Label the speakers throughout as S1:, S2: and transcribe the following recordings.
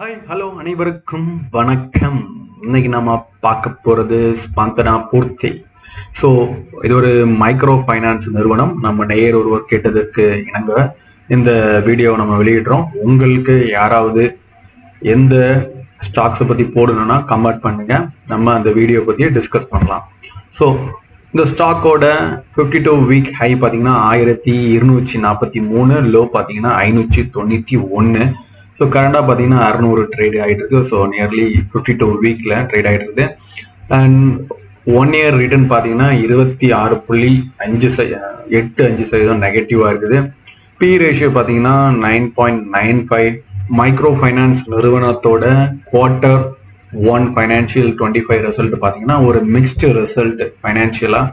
S1: Hi hello அனைவருக்கும் வணக்கம். இன்னைக்கு நம்ம பார்க்க போறது ஸ்பந்தனா பூர்த்தி. ஸோ இது ஒரு மைக்ரோ ஃபைனான்ஸ் நிறுவனம். நம்ம நேயர் ஒருவர் கேட்டதற்கு இணங்க இந்த வீடியோ நம்ம வெளியிடுறோம். உங்களுக்கு யாராவது எந்த ஸ்டாக்ஸை பற்றி போடணும்னா கமெண்ட் பண்ணுங்க, நம்ம அந்த வீடியோ பற்றி டிஸ்கஸ் பண்ணலாம். ஸோ இந்த ஸ்டாக்கோட 52 வீக் ஹை பார்த்தீங்கன்னா 1243, லோ பார்த்தீங்கன்னா 591. ஸோ கரண்டாக பார்த்தீங்கன்னா 600 ட்ரேட் ஆகிட்டு இருக்கு. ஸோ நியர்லி 52 வீக்கில் ட்ரேட் ஆகிட்டு இருக்குது. அண்ட் 1 இயர் ரிட்டர்ன் பார்த்தீங்கன்னா 26.85% நெகட்டிவாக இருக்குது. பி ரேஷியோ பார்த்தீங்கன்னா 9.95. மைக்ரோ ஃபைனான்ஸ் நிறுவனத்தோட Q1 ஃபைனான்சியல் 25 ரிசல்ட் பார்த்தீங்கன்னா ஒரு மிக்ஸ்டு ரிசல்ட் ஃபைனான்சியலாக.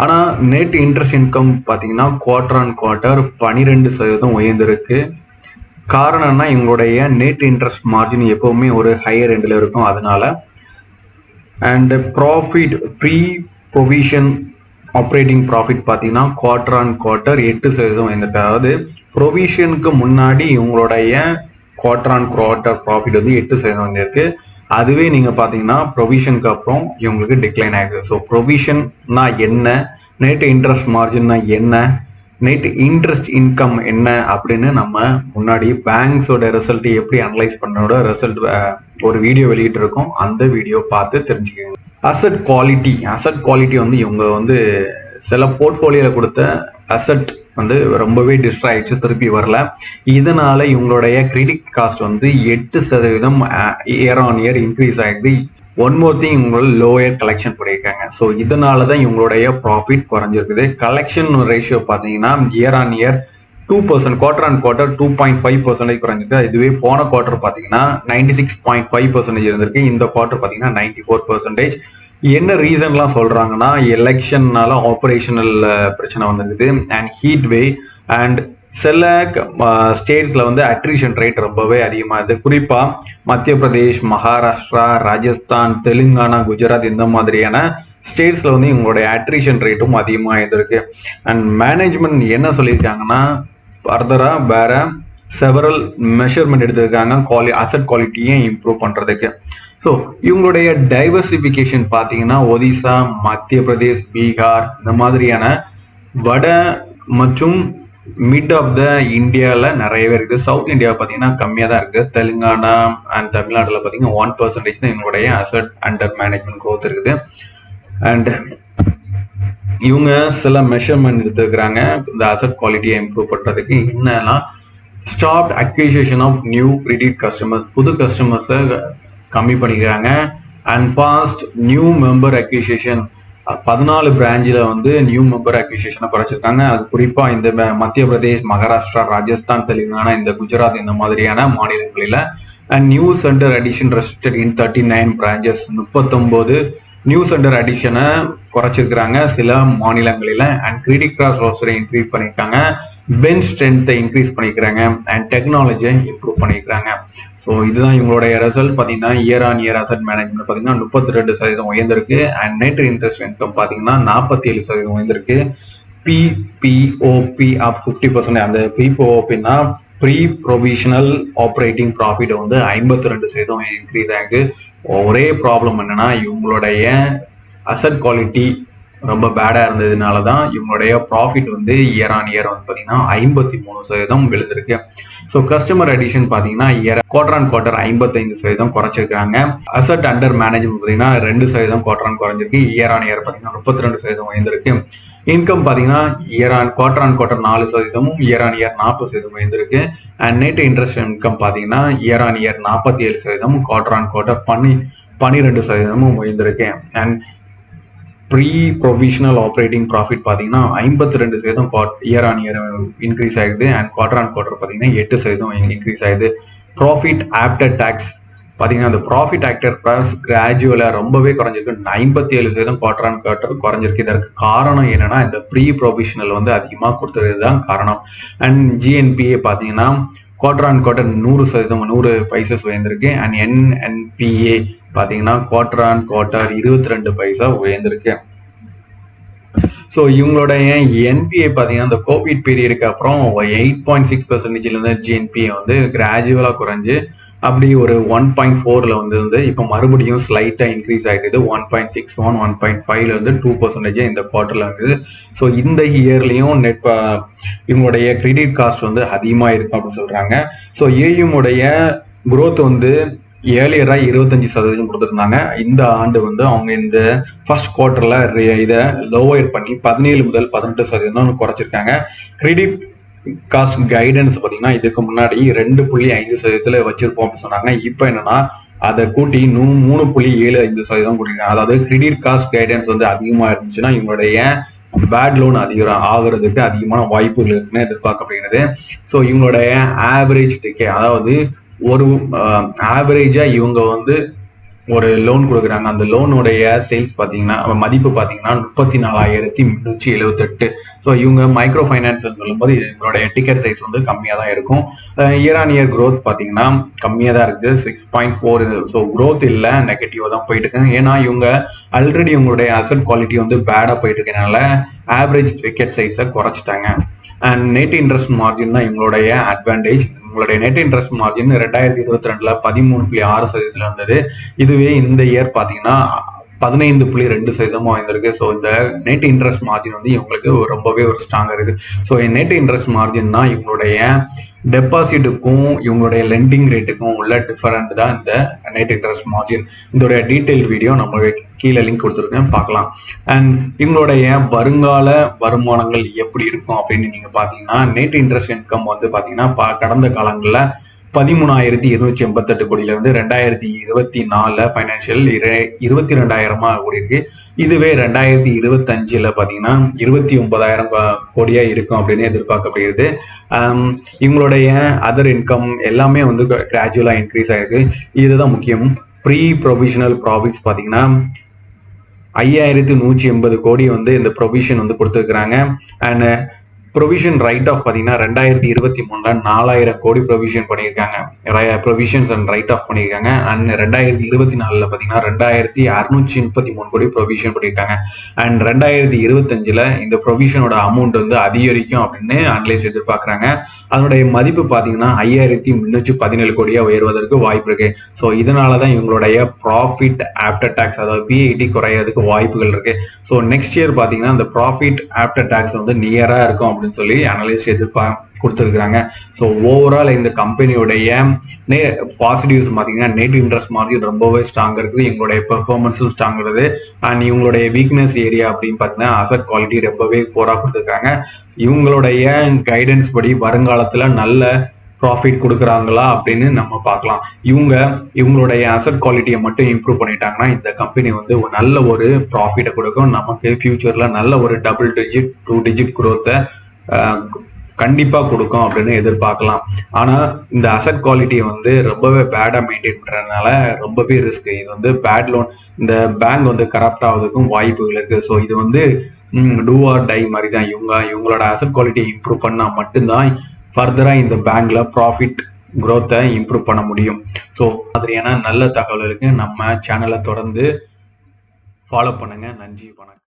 S1: ஆனால் நெட் இன்ட்ரெஸ்ட் இன்கம் பார்த்தீங்கன்னா குவார்டர் ஆன் குவார்டர் 12% உயர்ந்திருக்கு. காரணம்னா எங்களுடைய நெட் இன்ட்ரெஸ்ட் மார்ஜின் எப்பவுமே ஒரு ஹையர் எண்டில் இருக்கும், அதனால. And profit pre provision operating profit பார்த்தீங்கன்னா குவார்டர் ஆன் குவார்டர் 8% வந்துட்டு. அதாவது ப்ரொவிஷனுக்கு முன்னாடி இவங்களுடைய குவார்டர் ஆன் குவார்டர் ப்ராஃபிட் வந்து 8% வந்துருக்கு. அதுவே நீங்கள் பார்த்தீங்கன்னா ப்ரொவிஷனுக்கு அப்புறம் இவங்களுக்கு டிக்ளைன் ஆகுது. ஸோ ப்ரொவிஷன்னா என்ன, நெட் இன்ட்ரெஸ்ட் மார்ஜின்னா என்ன, நெட் இன்ட்ரெஸ்ட் இன்கம் என்ன அப்படின்னு நம்ம முன்னாடி பேங்க்ஸோட ரிசல்ட் எப்படி அனலைஸ் பண்ணோட ரிசல்ட் ஒரு வீடியோ வெளியிட்டு இருக்கோம். அந்த வீடியோ பார்த்து தெரிஞ்சுக்கோங்க. அசட் குவாலிட்டி வந்து இவங்க வந்து சில போர்ட்ஃபோலியோல கொடுத்த அசட் வந்து ரொம்பவே டிஸ்ட்ராய் ஆயிடுச்சு, திருப்பி வரல. இதனால இவங்களுடைய கிரெடிட் காஸ்ட் வந்து 8% இயர் ஆன் இயர் இன்க்ரீஸ் ஆகிடுது. ஒன் மோர் திங், இவங்களோட லோயர் கலெக்ஷன் பண்ணியிருக்காங்க. ஸோ இதனால தான் இவங்களுடைய ப்ராஃபிட் குறைஞ்சிருக்குது. கலெக்ஷன் ரேஷியோ பார்த்தீங்கன்னா year on year 2%, quarter on quarter 2.5% குறைஞ்சிருக்கு. இதுவே போன குவார்டர் பார்த்தீங்கன்னா 96.5% இருந்திருக்கு. இந்த குவார்டர் பார்த்தீங்கன்னா 94%. என்ன ரீசன்லாம் சொல்றாங்கன்னா, எலெக்ஷன்னால ஆபரேஷனல் பிரச்சனை வந்திருக்குது, அண்ட் ஹீட் வே, அண்ட் சில ஸ்டேட்ஸ்ல வந்து அட்ரிஷன் ரேட் ரொம்பவே அதிகமாக இருக்குது. குறிப்பாக மத்திய பிரதேஷ், மகாராஷ்டிரா, ராஜஸ்தான், தெலுங்கானா, குஜராத் இந்த மாதிரியான ஸ்டேட்ஸ்ல வந்து இவங்களுடைய அட்ரிஷன் ரேட்டும் அதிகமாக இருந்திருக்கு. அண்ட் மேனேஜ்மெண்ட் என்ன சொல்லியிருக்காங்கன்னா, ஃபர்தரா வேற செவரல் மெஷர்மெண்ட் எடுத்திருக்காங்க அசட் குவாலிட்டியை இம்ப்ரூவ் பண்றதுக்கு. ஸோ இவங்களுடைய டைவர்சிபிகேஷன் பார்த்தீங்கன்னா ஒடிசா, மத்திய பிரதேஷ், பீகார் இந்த மாதிரியான வட மற்றும் மிட் ஆஃப் த இந்தியாவில் நிறையவே இருக்குது. சவுத் இந்தியா பார்த்தீங்கன்னா கம்மியாக தான் இருக்குது. தெலுங்கானா அண்ட் தமிழ்நாட்டில் பார்த்தீங்கன்னா 1% தான் இவங்களுடைய அசட் அண்டர் மேனேஜ்மெண்ட் க்ரோத் இருக்குது. அண்ட் இவங்க சில மெஷர்மெண்ட் எடுத்துக்கிறாங்க இந்த அசட் குவாலிட்டியை இம்ப்ரூவ் பண்ணுறதுக்கு. என்னன்னா, stop acquisition of new credit customers, புது கஸ்டமர்ஸை கம்மி பண்ணிக்கிறாங்க. And past new member acquisition 14 பிரான்ச்சில் வந்து நியூ மெம்பர் அக்விசிஷனை குறைச்சிருக்காங்க. அது குறிப்பாக இந்த மத்திய பிரதேஷ், மகாராஷ்டிரா, ராஜஸ்தான், தெலுங்கானா, இந்த குஜராத் இந்த மாதிரியான மாநிலங்களில். And new centre addition restricted in 39 branches, 39 new centre அடிஷனை குறைச்சிருக்கிறாங்க சில மாநிலங்களில். அண்ட் கிரெடிட் கார்டு ரோஸ்டரை இன்க்ரீஸ் பண்ணியிருக்காங்க, பெஞ்ச் ஸ்ட்ரென்த்தை இன்க்ரீஸ் பண்ணிக்கிறாங்க, அண்ட் டெக்னாலஜியை இம்ப்ரூவ் பண்ணிக்கிறாங்க. ஸோ இதுதான் இவங்களுடைய ரிசல்ட். பார்த்தீங்கன்னா year on year asset management பார்த்தீங்கன்னா 32% உயர்ந்திருக்கு. அண்ட் நெட் இன்ட்ரெஸ்ட் இன்கம் பார்த்தீங்கன்னா 47% உயர்ந்திருக்கு. PPOP of 50%. அந்த பிபிஓபின்னா ப்ரீ ப்ரொவிஷனல் ஆப்ரேட்டிங் ப்ராஃபிட் வந்து 52% இன்க்ரீஸ் ஆகுது. ஒரே ப்ராப்ளம் என்னன்னா, இவங்களுடைய அசட் குவாலிட்டி ரொம்ப பேடாக இருந்ததுனால தான் இவங்களுடைய ப்ராஃபிட் வந்து இயர் ஆன் இயர் வந்து பார்த்தீங்கன்னா 53% விழுந்திருக்கு. ஸோ கஸ்டமர் அடிஷன் பார்த்தீங்கன்னா குவார்டர் ஆன் குவார்டர் 55% குறைச்சிருக்காங்க. அசட் அண்டர் மேனேஜ்மெண்ட் பார்த்தீங்கன்னா 2% குவார்டர் ஆன் குறைஞ்சிருக்கு. இயர் ஆன் இயர் பார்த்தீங்கன்னா 32% உயர்ந்திருக்கு. இன்கம் பார்த்தீங்கன்னா quarter on quarter 4%, year on year 40% உயர்ந்திருக்கு. அண்ட் நெட் இன்ட்ரெஸ்ட் இன்கம் பார்த்தீங்கன்னா year on year 47%, quarter on quarter 12% உயர்ந்திருக்கு. And pre provisional operating profit பார்த்தீங்கன்னா 52% இயர் ஆன் இயர் இன்க்ரீஸ் ஆகுது. And quarter on quarter பார்த்தீங்கன்னா 8% increase ஆகுது. Profit after tax பார்த்தீங்கன்னா அந்த profit after tax கிராஜுவலாக ரொம்பவே குறைஞ்சிருக்கு. 57% குவார்டர் ஆன் குவார்டர் குறைஞ்சிருக்கு. இதற்கு காரணம் என்னன்னா, இந்த ப்ரீ ப்ரொவிஷனல் வந்து அதிகமாக கொடுத்தது தான் காரணம். அண்ட் ஜிஎன்பிஏ பார்த்தீங்கன்னா குவார்டர் ஆன் குவார்டர் 100 பைசஸ் உயர்ந்திருக்கு. அண்ட் என்என்பிஏ பார்த்தீங்கன்னா குவார்டர் ஆன் குவார்டர் 22 பைசா உயர்ந்திருக்கு. ஸோ இவங்களுடைய என்பிஏ பார்த்தீங்கன்னா இந்த கோவிட் பீரியடுக்கு அப்புறம் 8.6% ஜிஎன்பிஏ வந்து கிராஜுவலாக குறைஞ்சு அப்படி ஒரு 1.4ல வந்து இப்போ மறுபடியும் ஸ்லைட்டா இன்க்ரீஸ் ஆயிடுது. 1.61 1.5ல இருந்து 2% இந்த குவார்டர்ல இருக்குது. ஸோ இந்த இயர்லயும் இவங்களுடைய கிரெடிட் காஸ்ட் வந்து அதிகமா இருக்கும் அப்படின்னு சொல்றாங்க. ஸோ ஏயும் உடைய growth வந்து ஏர்லியரா 25% கொடுத்துருந்தாங்க. இந்த ஆண்டு வந்து அவங்க இந்த ஃபர்ஸ்ட் குவார்டர்ல இதை லோவர் பண்ணி 17 முதல் 18% குறைச்சிருக்காங்க. கிரெடிட் காஸ்ட் கைடன்ஸ் பாத்தீங்கன்னா இதுக்கு முன்னாடி 2.5% வச்சிருப்போம் அப்படின்னு சொன்னாங்க. இப்போ என்னன்னா அதை கூட்டி 3.75% கொடுங்க. அதாவது கிரெடிட் காஸ்ட் கைடன்ஸ் வந்து அதிகமா இருந்துச்சுன்னா இவங்களுடைய பேட் லோன் அதிகம் ஆகுறதுக்கு அதிகமான வாய்ப்புகள் இருக்குன்னு எதிர்பார்க்கப்படுகிறது. ஸோ இவங்களுடைய ஆவரேஜ் டிகே, அதாவது ஒரு ஆவரேஜா இவங்க வந்து ஒரு லோன் கொடுக்குறாங்க. அந்த லோனுடைய சேல்ஸ் பார்த்தீங்கன்னா மதிப்பு பார்த்தீங்கன்னா 34,378. ஸோ இவங்க மைக்ரோ ஃபைனான்ஸ் சொல்லும்போது இதனுடைய டிக்கெட் சைஸ் வந்து கம்மியாக தான் இருக்கும். இயர் ஆன் இயர் க்ரோத் பார்த்தீங்கன்னா கம்மியாக தான் இருக்குது, 6.4. ஸோ க்ரோத் இல்லை, நெகட்டிவாக தான் போயிட்டு இருக்காங்க. ஏன்னா இவங்க ஆல்ரெடி இவங்களுடைய அசட் குவாலிட்டி வந்து பேடாக போயிட்டு இருக்கனால ஆவரேஜ் டிக்கெட் சைஸை குறைச்சிட்டாங்க. அண்ட் நெட் இன்ட்ரெஸ்ட் மார்ஜின் தான் இவங்களுடைய அட்வான்டேஜ். உங்களுடைய நெட் இன்ட்ரெஸ்ட் மார்ஜின் 2022ல 13.6% இருந்தது. இதுவே இந்த இயர் பார்த்தீங்கன்னா 15.2% வந்திருக்கு. ஸோ இந்த நெட் இன்ட்ரெஸ்ட் மார்ஜின் வந்து இவங்களுக்கு ரொம்பவே ஒரு ஸ்ட்ராங்கா இருக்கு. ஸோ நெட் இன்ட்ரெஸ்ட் மார்ஜின் தான் இவங்களுடைய டெபாசிட்டுக்கும் இவங்களுடைய லெண்டிங் ரேட்டுக்கும் உள்ள டிஃபரெண்ட் தான் இந்த நெட் இன்ட்ரெஸ்ட் மார்ஜின். இதோடைய டீடைல் வீடியோ நம்ம கீழே லிங்க் கொடுத்துருக்கேன், பார்க்கலாம். அண்ட் இவங்களுடைய வருங்கால வருமானங்கள் எப்படி இருக்கும் அப்படின்னு நீங்க பாத்தீங்கன்னா நெட் இன்ட்ரெஸ்ட் இன்கம் வந்து பாத்தீங்கன்னா கடந்த காலங்களில் 13,288 கோடியில இருந்து 2024 பைனான்சியல் 22,000 கோடி இருக்கு. இதுவே 2025ல பாத்தீங்கன்னா 29,000 கோடியா இருக்கும் அப்படின்னு எதிர்பார்க்கப்படுகிறது. இவங்களுடைய அதர் இன்கம் எல்லாமே வந்து கிராஜுவலா இன்க்ரீஸ் ஆயிருக்கு. இதுதான் முக்கியம். ப்ரீ ப்ரொவிஷனல் ப்ராஃபிட்ஸ் பாத்தீங்கன்னா 5,180 கோடி வந்து இந்த ப்ரொவிஷன் வந்து கொடுத்துருக்காங்க. அண்ட் ப்ரொவிஷன் ரைட் ஆஃப் பார்த்தீங்கன்னா 2023ல 4,000 கோடி ப்ரொவிஷன் பண்ணியிருக்காங்க, ப்ரொவிஷன்ஸ் அண்ட் ரைட் ஆஃப் பண்ணியிருக்காங்க. அண்ட் 2024ல பார்த்தீங்கன்னா 2,633 கோடி ப்ரொவிஷன் பண்ணியிருக்காங்க. அண்ட் 2025ல இந்த ப்ரொவிஷனோட அமௌண்ட் வந்து அதிகரிக்கும் அப்படின்னு அனலைஸ் எதிர்பார்க்குறாங்க. அதனுடைய மதிப்பு பார்த்தீங்கன்னா 5,317 கோடியா உயர்வதற்கு வாய்ப்பு இருக்கு. ஸோ இதனால தான் இவங்களுடைய ப்ராஃபிட் ஆஃப்டர் டாக்ஸ், அதாவது பிஐடி குறையறதுக்கு வாய்ப்புகள் இருக்கு. ஸோ நெக்ஸ்ட் இயர் பார்த்தீங்கன்னா இந்த ப்ராஃபிட் ஆஃப்டர் டாக்ஸ் வந்து நியரா இருக்கும் சொல்லி அனலைஸ் கொடுத்துருக்காங்க. ஸோ ஓவரால் இந்த கம்பெனியுடைய பாசிட்டிவ்ஸ் பார்த்தீங்கன்னா நெட் இன்ட்ரெஸ்ட் மார்ஜின் ரொம்பவே ஸ்ட்ராங் இருக்குது, எங்களுடைய பெர்ஃபார்மன்ஸும் ஸ்ட்ராங் இருக்குது. அண்ட் இவங்களுடைய வீக்னஸ் ஏரியா அப்படின்னு பார்த்தீங்கன்னா அசட் குவாலிட்டி ரொம்பவே போரா கொடுத்துருக்காங்க. இவங்களுடைய கைடன்ஸ் படி வருங்காலத்தில் நல்ல ப்ராஃபிட் கொடுக்குறாங்களா அப்படின்னு நம்ம பார்க்கலாம். இவங்களுடைய அசட் குவாலிட்டியை மட்டும் இம்ப்ரூவ் பண்ணிட்டாங்கன்னா இந்த கம்பெனி வந்து நல்ல ஒரு ப்ராஃபிட்டை கொடுக்கும். நமக்கு ஃபியூச்சர்ல நல்ல ஒரு டபுள் டிஜிட் 2 டிஜிட் குரோத்தை கண்டிப்பா கொடுக்கும் அப்படின்னு எதிர்பார்க்கலாம். ஆனா இந்த அசட் குவாலிட்டியை வந்து ரொம்பவே பேடா மெயின்டைன் பண்றதுனால ரொம்பவே ரிஸ்க். இது வந்து பேட் லோன், இந்த பேங்க் வந்து கரப்ட் ஆகுறதுக்கும் வாய்ப்புகள் இருக்கு. ஸோ இது வந்து டூ ஆர் டை மாதிரி தான். இவங்களோட அசட் குவாலிட்டியை இம்ப்ரூவ் பண்ணா மட்டும்தான் ஃபர்தரா இந்த பேங்க்ல ப்ராஃபிட் குரோத்தை இம்ப்ரூவ் பண்ண முடியும். ஸோ மாதிரியான நல்ல தகவல்களுக்கு நம்ம சேனலை தொடர்ந்து ஃபாலோ பண்ணுங்க. நன்றி, வணக்கம்.